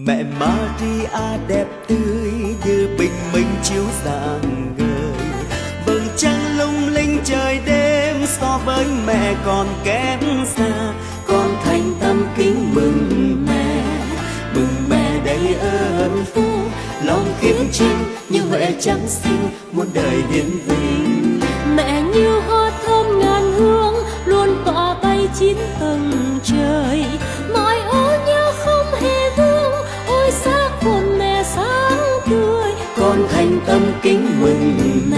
Mẹ Maria đẹp tươi như bình minh chiếu rạng ngời, vầng trăng lung linh trời đêm so với mẹ còn kém xa. Con thành tâm kính mừng mẹ đầy ơn phúc, lòng khiêm trinh như huệ trắng xinh muôn đời hiển vinh. Mẹ như hoa thơm ngàn hương luôn tỏa bay chín tầng trời, mọi ô nhớ không hề vương, ôi xác hồn mẹ sáng tươi. Con thành tâm kính mừng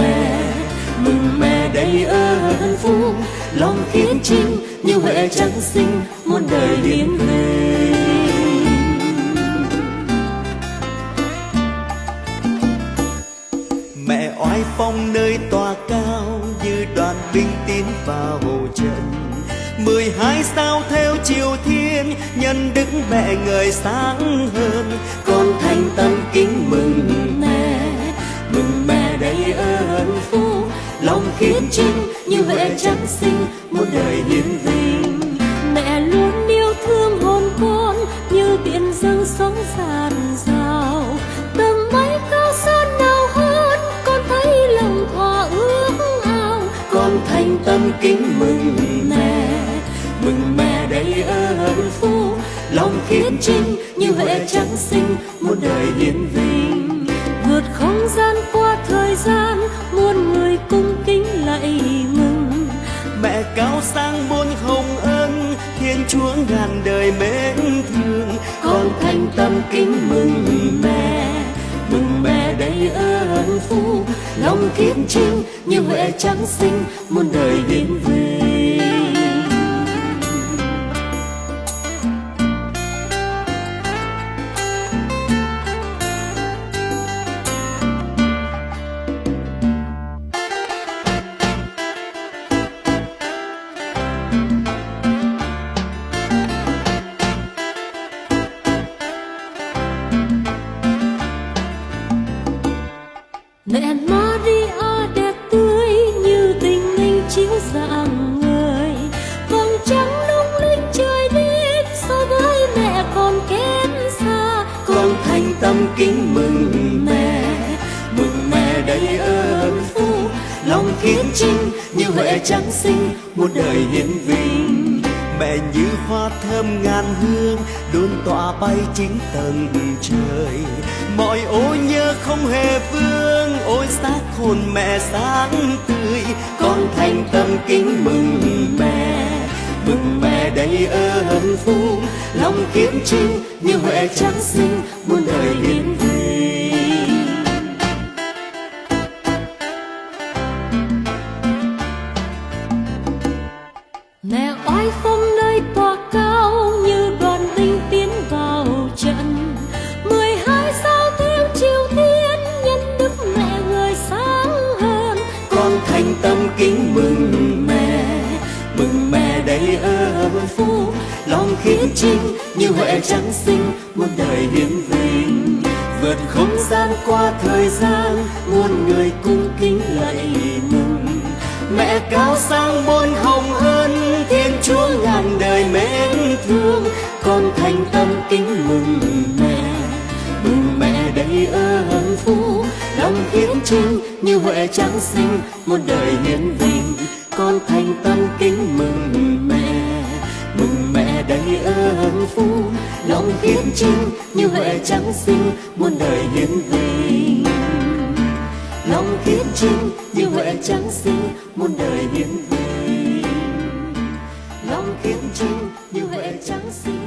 mẹ đầy ơn phúc, lòng khiêm trinh như huệ trắng xinh muôn đời hiển vinh. Mẹ oai phong nơi tòa cao như đoàn binh tiến vào trận, 12 sao theo chiều thiên nhân đức mẹ người sáng hơn. Con thành tâm kính mừng mẹ đầy ơn phúc, lòng khiêm trinh như huệ trắng xinh muôn đời hiển vinh. Mẹ luôn yêu thương hồn con như biển dâng sóng dạt dào, tầm mây cao sơn nào hơn con thấy lòng thỏa ước ao. Con thành tâm kính mừng mẹ đầy ơn phúc, lòng khiêm trinh như huệ trắng xinh muôn đời hiển vinh. Vượt không gian qua thời gian muôn người cung kính lạy mừng. Mẹ cao sang muôn hồng ân, thiên chúa ngàn đời mến thương. Con thành tâm kính mừng mẹ đầy ơn phúc, lòng khiêm trinh như huệ trắng xinh muôn đời hiển vinh. Mẹ Maria đẹp tươi như tình linh chiếu rạng ngời, vầng trăng lung linh trời đêm so với mẹ còn kém xa. Con thành tâm kính mừng mẹ đầy ơn phúc, lòng khiêm trinh như huệ trắng xinh muôn đời hiển vinh. Mẹ như hoa thơm ngàn hương đôn tỏa bay chín tầng trời, mọi ô nhớ không hề vương, ôi xác hồn mẹ sáng tươi. Con thành tâm kính mừng mẹ đầy ơn phúc, lòng khiêm trinh như huệ trắng xinh muôn đời hiển vinh. Mẹ oai phong nơi tòa cao như đoàn binh tiến vào trận, 12 sao theo chiều thiên nhân đức mẹ người sáng hơn. Con thành tâm kính mừng mẹ đầy ơn phúc, lòng khiêm trinh như huệ trắng xinh muôn đời hiển vinh. Vượt không gian qua thời gian muôn người cung kính lạy mừng. Mẹ cao sang muôn hồng ân, thiên chúa ngàn đời mến thương. Con thành tâm kính mừng mẹ đầy ơn phúc, lòng khiêm trinh như huệ trắng xinh muôn đời hiển vinh. Con thành tâm kính mừng mẹ đầy ơn phúc, lòng khiêm trinh như huệ trắng xinh muôn đời hiển vinh. Lòng khiêm trinh như huệ trắng xinh muôn đời hiển vinh. Lòng khiêm trinh như huệ trắng xinh.